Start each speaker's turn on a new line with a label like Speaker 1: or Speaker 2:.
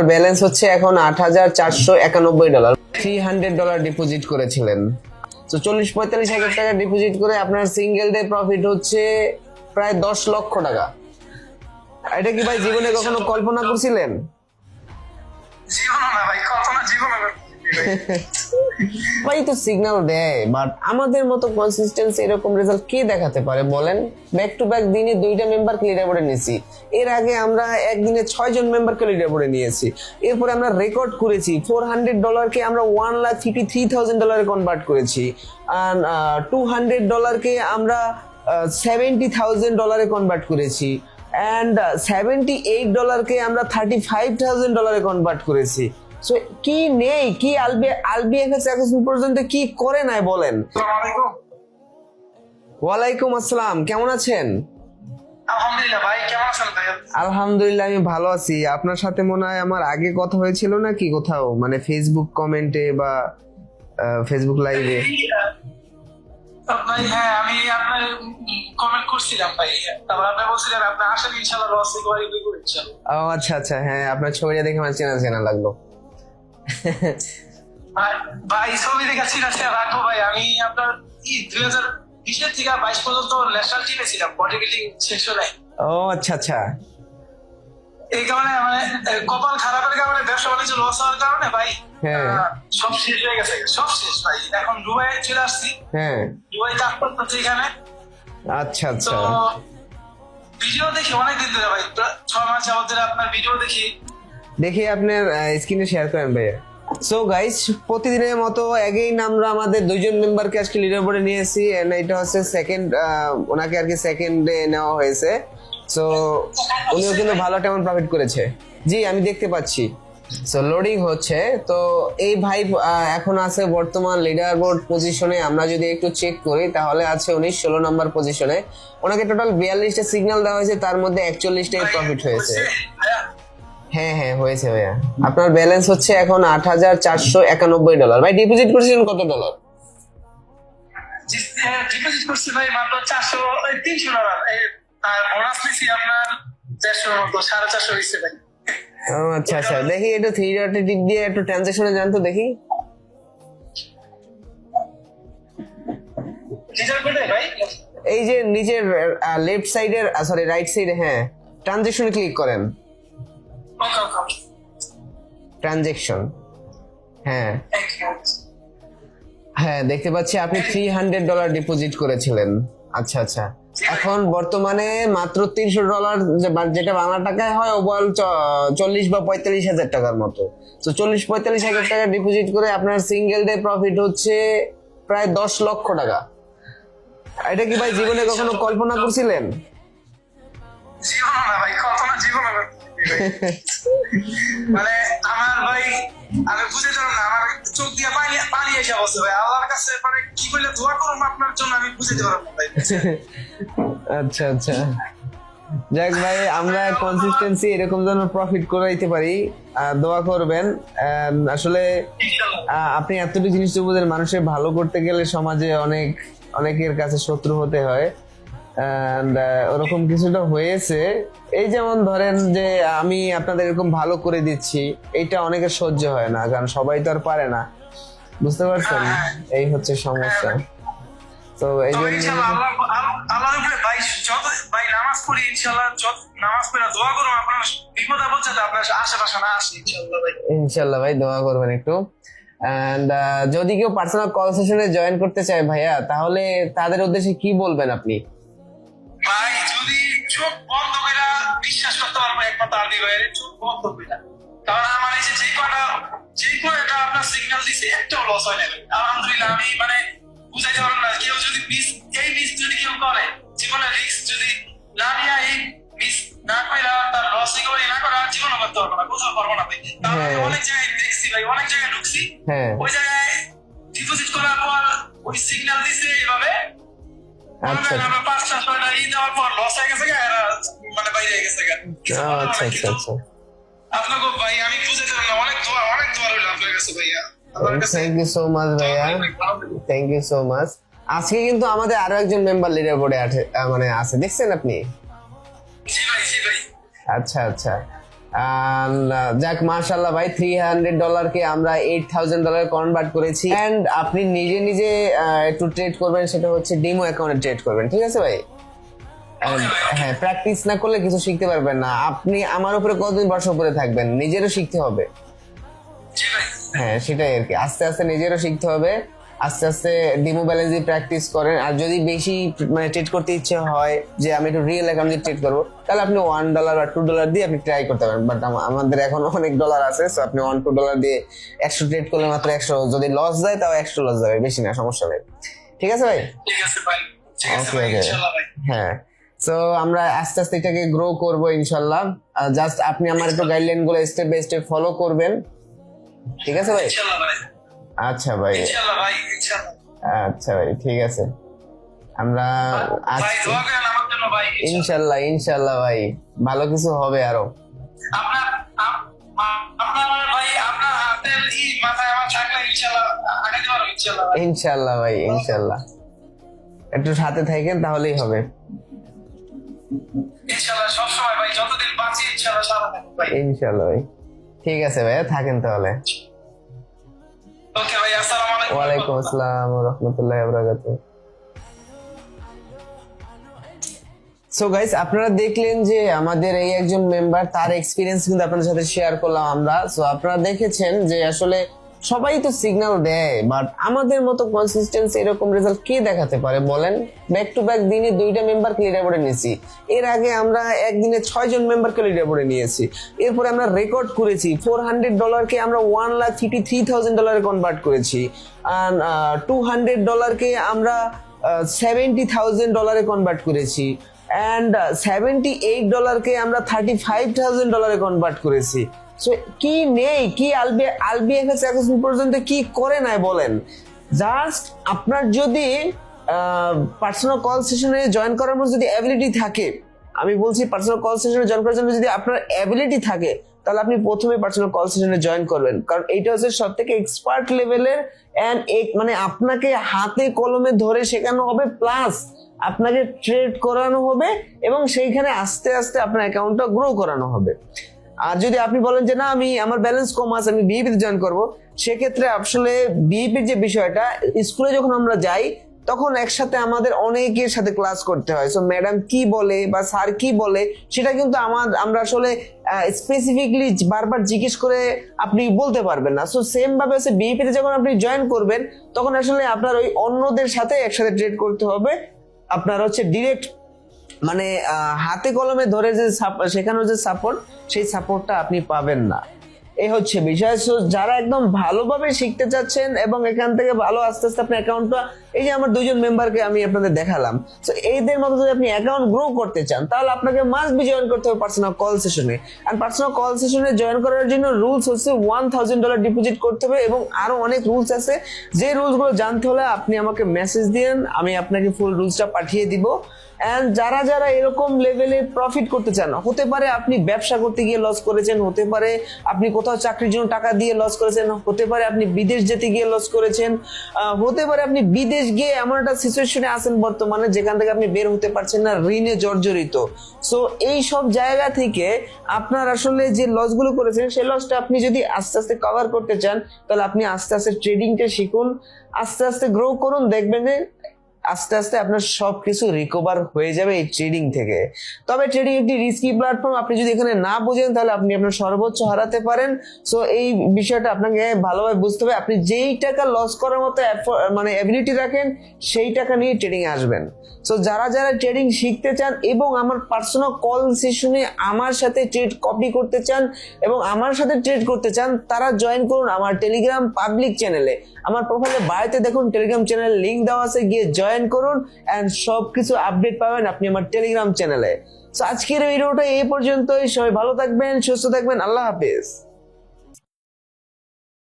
Speaker 1: আপনার ব্যালেন্স হচ্ছে এখন $8,491, $300 ডিপোজিট করেছিলেন। তো 40-45 হাজার টাকা ডিপোজিট করে আপনার সিঙ্গেল ডে প্রফিট হচ্ছে প্রায় 10 লক্ষ টাকা। এটা কি ভাই জীবনে কখনো কল্পনা করছিলেন? ভাই তো সিগন্যাল দেয়, বাট আমাদের মতো কনসিস্টেন্সি এরকম রেজাল্ট কে দেখাতে পারে বলেন? ব্যাক টু ব্যাক দিনে 2টা মেম্বারকে লিডার বোর্ডে নিয়েছি। এর আগে আমরা একদিনে 6 জন মেম্বারকে লিডার বোর্ডে নিয়েছি। এরপরে আমরা রেকর্ড করেছি $400কে আমরা $1,53,000 কনভার্ট করেছি, আর $200কে আমরা $70,000 কনভার্ট করেছি, অ্যান্ড $78কে আমরা $35,000 কনভার্ট করেছি। সো কি নেই, কি আলবিএফএস এখন পর্যন্ত কি করে নাই বলেন? ওয়ালাইকুম আসসালাম, কেমন আছেন?
Speaker 2: আলহামদুলিল্লাহ ভাই, কেমন আছেন ভাই?
Speaker 1: আলহামদুলিল্লাহ, আমি ভালো আছি। আপনার সাথে মনে হয় আমার আগে কথা হয়েছিল নাকি কোথাও, মানে ফেসবুক কমেন্টে বা ফেসবুক লাইভে?
Speaker 2: ভাই হ্যাঁ, আমি আপনার কমেন্ট করছিলাম ভাই, তারপর আপনি বলছিলেন আপনি আসেন ইনশাআল্লাহ লস রিকভারি করব ইনশাআল্লাহ।
Speaker 1: ও আচ্ছা আচ্ছা, হ্যাঁ আপনার ছবিটা দেখে আমার চেনা চেনা লাগলো।
Speaker 2: ভাই ছবি দেখে চিনা রাখো ভাই। আমি আপনার 2020 থেকে 22 পর্যন্ত ন্যাশনাল টিমে ছিলাম বডি বিল্ডিং সেকশনে।
Speaker 1: ও আচ্ছা আচ্ছা,
Speaker 2: এই কারণে মানে কপাল খারাপের কারণে ব্যবসা বাণিজ্য লস হওয়ার কারণে ভাই সব শেষ হয়ে গেছে, সব শেষ ভাই। এখন দুবাই চলে আসছি।
Speaker 1: হ্যাঁ
Speaker 2: দুবাই কাজ করতেছি এখানে।
Speaker 1: আচ্ছা আচ্ছা,
Speaker 2: ভিডিও দেখি অনেকদিন ধরে ভাই, 6 মাস যাবত ধরে আপনার ভিডিও দেখি
Speaker 1: আপনার স্ক্রিনে শেয়ার করেন ভাইয়া। সো গাইস, প্রতিদিনের মতো এগেইন আমরা আমাদের 2জন মেম্বারকে আজকে লিডার বোর্ডে নিয়ে এসেছি, এন্ড এটা হচ্ছে সেকেন্ড, ওনাকে আর কি সেকেন্ডে নেওয়া হয়েছে। সো উনিও কিন্তু ভালো তেমন প্রফিট করেছে। জি আমি দেখতে পাচ্ছি। সো লোডিং হচ্ছে। তো এই ভাই এখন আছে বর্তমান লিডার বোর্ড পজিশনে। আমরা যদি একটু চেক করি তাহলে আছে উনি 16 নম্বর পজিশনে। ওনাকে টোটাল 42টা সিগন্যাল দেওয়া হয়েছে, তার মধ্যে 41টাই প্রফিট হয়েছে। হ্যাঁ হ্যাঁ হয়েছে ভাইয়া। আপনার ব্যালেন্স হচ্ছে এখন $8,491। ভাই ডিপোজিট করেছিলেন কত ডলার?
Speaker 2: ডিপোজিট করছি ভাই মাত্র $300 আর বোনাস নিছি আপনার 400 মতো, 450 হইছে ভাই।
Speaker 1: ও আচ্ছা আচ্ছা, দেখি একটু 3 ডটে টিপ দিয়ে একটু ট্রানজাকশনে যান তো দেখি। এই যে নিচের লেফট সাইডের, সরি রাইট সাইডে, হ্যাঁ ট্রানজাকশনে ক্লিক করেন। ট্রানজাকশন, হ্যাঁ হ্যাঁ দেখতে পাচ্ছি আপনি $300 ডিপোজিট করেছিলেন। আচ্ছা আচ্ছা, এখন বর্তমানে মাত্র $300, যেটা বাংলা টাকায় হয় ওভাল 40 বা 45 হাজার টাকার মতো। তো 40-45 হাজার টাকা ডিপোজিট করে আপনার সিঙ্গেল ডে প্রফিট হচ্ছে প্রায় 10 লক্ষ টাকা। এটা কি ভাই জীবনে কখনো কল্পনা করছিলেন?
Speaker 2: জীবন না ভাই, কল্পনা জীবন মানে আমার ভাই, আমি বুঝে দিলাম না, আমার চোখ দিয়ে পানি এসে বসে ভাই। আল্লাহর কাছে মানে কি বলে দোয়া করব আপনার জন্য, আমি বুঝে দিলাম না ভাই।
Speaker 1: আচ্ছা আচ্ছা, যাক ভাই, আমরা কনসিস্টেন্সি এরকম যেন প্রফিট করাইতে পারি, দোয়া করবেন। আসলে আপনি এতটুকু জিনিস তো বুঝেন, মানুষের ভালো করতে গেলে সমাজে অনেকের কাছে শত্রু হতে হয়, ওরকম কিছুটা হয়েছে। এই যেমন ধরেন যে আমি আপনাদের এরকম ভালো করে দিচ্ছি, এইটা অনেকের সহ্য হয় না, কারণ সবাই তো আর পারে না, বুঝতে পারছেন? এই হচ্ছে সমস্যা। তো এই জন্য
Speaker 2: আল্লাহর উপরে ভাই যত ভাই নামাজ পড়ি ইনশাআল্লাহ, যত নামাজ পড়ে দোয়া করুন আপনার বিপদ আপদ যাতে আপনার আশেপাশে না আসে ইনশাআল্লাহ ভাই।
Speaker 1: ইনশাআল্লাহ ভাই দোয়া করবেন একটু। এন্ড যদি কেউ পার্সোনাল কল সেশনে জয়েন করতে চায় ভাইয়া, তাহলে তাদের উদ্দেশ্যে কি বলবেন আপনি?
Speaker 2: ভাই যদি চোখ বন্ধ করে বিশ্বাস করতে পারবো একমাত্র আরবি ভাইয়ের, চোখ বন্ধ করে। কারণ আমার এই যে কয়টা আপনার সিগন্যাল দিছে একটাও লস হয় না। আলহামদুলিল্লাহ, আমি মানে বুঝাইতে পারবো না। কেউ যদি মিস যদি কেউ করে, জীবনে রিস্ক যদি না নিয়ে এই মিস না করে তার লস রিকভারি না করে জীবনে করতে পারবো না, কোথাও পারবো না ভাই। তাহলে অনেক জায়গায় দেখছি ভাই, অনেক জায়গায় ঢুকছি, ওই জায়গায় ডিপোজিট করার পর ওই সিগন্যাল দিছে এইভাবে,
Speaker 1: আচ্ছা
Speaker 2: আমরা 5-6টা দেওয়ার পর লস হয়ে গেছে, মানে বাইরে হয়ে গেছে।
Speaker 1: আচ্ছা আচ্ছা আচ্ছা,
Speaker 2: আপনাকে ভাই আমি বুঝে দিলাম না, অনেক দোয়া রইল আপনার কাছে ভাইয়া।
Speaker 1: থ্যাংক ইউ সো মাচ ভাইয়া, থ্যাংক ইউ সো মাচ। আজকে কিন্তু আমাদের আরো একজন মেম্বার লিডার বোর্ডে মানে আছে, দেখছেন আপনি?
Speaker 2: জি ভাই, জি ভাই।
Speaker 1: আচ্ছা আচ্ছা, যাক মাশাআল্লাহ ভাই, $300 আমরা $8,000 কনভার্ট করেছি। এন্ড আপনি নিজে নিজে একটু ট্রেড করবেন, সেটা হচ্ছে ডেমো অ্যাকাউন্টে ট্রেড করবেন, ঠিক আছে ভাই? And হ্যাঁ, প্র্যাকটিস না করলে কিছু শিখতে পারবেন না। আপনি আমার উপরে কতদিন ভরসা করে থাকবেন? নিজেরও শিখতে হবে।
Speaker 2: জি ভাই।
Speaker 1: হ্যাঁ, সেটাই আর কি, আস্তে আস্তে নিজেরও শিখতে হবে, আস্তে আস্তে ডেমো ব্যালেন্স দিয়ে প্র্যাকটিস করেন। আর যদি বেশি মানে ট্রেড করতে ইচ্ছে হয় যে আমি একটু রিয়েল অ্যাকাউন্ট দিয়ে ট্রেড করবো, তাহলে আপনি $1 বা $2 দিয়ে আপনি ট্রাই করতে পারেন। বাট আমাদের এখন অনেক ডলার আছে, সো আপনি $1-2 দিয়ে 100 ট্রেড করলে মাত্র 100, যদি লস যায় তাও 100 লস যাবে, বেশি না, সমস্যা নেই। ঠিক আছে ভাই?
Speaker 2: ঠিক আছে ভাই, ঠিক আছে
Speaker 1: ওকে
Speaker 2: ভাই,
Speaker 1: ওকে,
Speaker 2: ইনশাআল্লাহ ভাই।
Speaker 1: হ্যাঁ। সো আমরা আস্তে আস্তে এটাকে গ্রো করবো ইনশাল্লাহ। জাস্ট আপনি আমার একটু গাইডলাইন গুলো স্টেপ বাই স্টেপ ফলো করবেন, ঠিক আছে ভাই?
Speaker 2: ইনশাআল্লাহ ভাই,
Speaker 1: আচ্ছা ভাই,
Speaker 2: ইনশাআল্লাহ ভাই, ইনশাআল্লাহ।
Speaker 1: আচ্ছা ভাই, ঠিক আছে। আমরা
Speaker 2: ভাই দোয়া করেন আমার জন্য ভাই,
Speaker 1: ইনশাল্লাহ ইনশাল্লাহ ভাই, ভালো কিছু হবে আরো।
Speaker 2: আপনার আপনার ভাই, আপনার হাতের মাথায় আমার থাকলে ইনশাআল্লাহ আগাইতে পারবো ইনশাআল্লাহ ভাই।
Speaker 1: ইনশাল্লাহ ভাই, ইনশাল্লাহ একটু সাথে থাকেন তাহলেই হবে।
Speaker 2: ইনশাআল্লাহ সবসময় ভাই, যতদিন বাঁচি ইনশাআল্লাহ সাথে থাকবো ভাই।
Speaker 1: ইনশাল্লাহ ভাই, ঠিক আছে ভাই, থাকেন তাহলে।
Speaker 2: ওকে ভাই, আসসালামু আলাইকুম।
Speaker 1: ওয়ালাইকুম আসসালাম ওয়া রাহমাতুল্লাহি ওয়া বারাকাতুহু। সো গাইস, আপনারা দেখলেন যে আমাদের এই একজন মেম্বার, তার এক্সপিরিয়েন্স কিন্তু আপনাদের সাথে শেয়ার করলাম আমরা। সো আপনারা দেখেছেন যে আসলে সবাই তো সিগন্যাল দেয়, বাট আমাদের মতো কনসিস্টেন্সি এরকম রেজাল্ট কে দেখাতে পারে বলেন? ব্যাক টু ব্যাক দিনে 2টা মেম্বারকে লিডার বোর্ডে নিয়েছি। এর আগে আমরা একদিনে 6 জন মেম্বারকে লিডার বোর্ডে নিয়েছি। এরপরে আমরা রেকর্ড করেছি $400 আমরা $1,53,000 কনভার্ট করেছি। আর $200 আমরা $70,000 কনভার্ট করেছি। অ্যান্ড $78 আমরা $35,000 কনভার্ট করেছি। সো কি নেই, কি আলবিএফএস এখন পর্যন্ত কি করে নাই বলেন? জাস্ট আপনার যদি পার্সোনাল কল সেশনে জয়েন করার মতো যদি অ্যাবিলিটি থাকে, আমি বলছি পার্সোনাল কল সেশনে জয়েন করার জন্য যদি আপনার অ্যাবিলিটি থাকে, তাহলে আপনি প্রথমে পার্সোনাল কল সেশনে জয়েন করবেন, কারণ এইটা হচ্ছে সব থেকে এক্সপার্ট লেভেলের। অ্যান্ড মানে আপনাকে হাতে কলমে ধরে শেখানো হবে, প্লাস আপনাকে ট্রেড করানো হবে, এবং সেইখানে আস্তে আস্তে আপনার অ্যাকাউন্টটা গ্রো করানো হবে। আর যদি আপনি বলেন যে না, আমার ব্যালেন্স কম আছে, আমি বিএপি তে জয়েন করবো, সেক্ষেত্রে আসলে বিএপির যে বিষয়টা, স্কুলে যখন আমরা যাই তখন একসাথে আমাদের অনেকের সাথে ক্লাস করতে হয়। সো ম্যাডাম কি বলে বা স্যার কি বলে, সেটা কিন্তু আমরা আসলে স্পেসিফিকলি বারবার জিজ্ঞেস করে আপনি বলতে পারবেন না। সো সেম ভাবে হচ্ছে বিএপি তে যখন আপনি জয়েন করবেন, তখন আসলে আপনার ওই অন্যদের সাথে একসাথে ট্রেড করতে হবে। আপনার হচ্ছে ডিরেক্ট মানে হাতে কলমে ধরে যে শেখানোর যে সাপোর্ট, সেই সাপোর্টটা আপনি পাবেন না। এই হচ্ছে বিষয়। সো যারা একদম ভালোভাবে শিখতে চাচ্ছেন এবং এখান থেকে ভালো আস্তে আস্তে আপনার অ্যাকাউন্টটা, এই যে আমার 2 জন মেম্বারকে আমি আপনাদের দেখালাম, সো এইদের মতো যদি আপনি অ্যাকাউন্ট গ্রো করতে চান, তাহলে আপনাকে মাস্ট বি জয়েন করতে হবে পার্সোনাল কল সেশনে। আর পার্সোনাল কল সেশনে জয়েন করার জন্য রুলস হচ্ছে $1,000 ডিপোজিট করতে হবে, এবং আরো অনেক রুলস আছে। যে রুলসগুলো জানতে হলে আপনি আমাকে মেসেজ দিন, আমি আপনাকে ফুল রুলসটা পাঠিয়ে দিব। এন্ড যারা যারা এরকম লেভেলে প্রফিট করতে চান, হতে পারে আপনি ব্যবসা করতে গিয়ে লস করেছেন, হতে পারে আপনি কোথাও চাকরির জন্য টাকা দিয়ে লস করেছেন, হতে পারে আপনি বিদেশ যেতে গিয়ে লস করেছেন, হতে পারে আপনি বিদেশ গিয়ে এমন একটা সিচুয়েশনে আছেন বর্তমানে যেখান থেকে আপনি বের হতে পারছেন না, ঋণে জর্জরিত। সো এই সব জায়গা থেকে আপনার আসলে যে লসগুলো করেছেন, সেই লসটা আপনি যদি আস্তে আস্তে কভার করতে চান, তাহলে আপনি আস্তে আস্তে ট্রেডিংটা শিখুন, আস্তে আস্তে গ্রো করুন, দেখবেন যে আস্তে আস্তে আপনার সবকিছু রিকভার হয়ে যাবে এই ট্রেডিং থেকে। তবে ট্রেডিং একটি রিস্কি প্ল্যাটফর্ম, আপনি যদি এখানে না বোঝেন তাহলে আপনি আপনার সর্বোচ্চ হারাতে পারেন। সো এই বিষয়টা আপনাকে ভালোভাবে বুঝতে হবে। আপনি যেই টাকা লস করার মতো মানে অ্যাবিলিটি রাখেন, সেই টাকা নিয়ে ট্রেডিং আসবেন। সো যারা যারা ট্রেডিং শিখতে চান এবং আমার পার্সোনাল কল সেশনে আমার সাথে ট্রেড কপি করতে চান এবং আমার সাথে ট্রেড করতে চান, তারা জয়েন করুন আমার টেলিগ্রাম পাবলিক চ্যানেলে। আমার প্রোফাইলে বায়োতে দেখুন টেলিগ্রাম চ্যানেল লিংক দেওয়া আছে, গিয়ে জয়েন করুন এন্ড সবকিছু আপডেট পাবেন আপনি আমার টেলিগ্রাম চ্যানেলে। সো আজকের ভিডিওটা এই পর্যন্তই। সবাই ভালো থাকবেন, সুস্থ থাকবেন, আল্লাহ হাফেজ।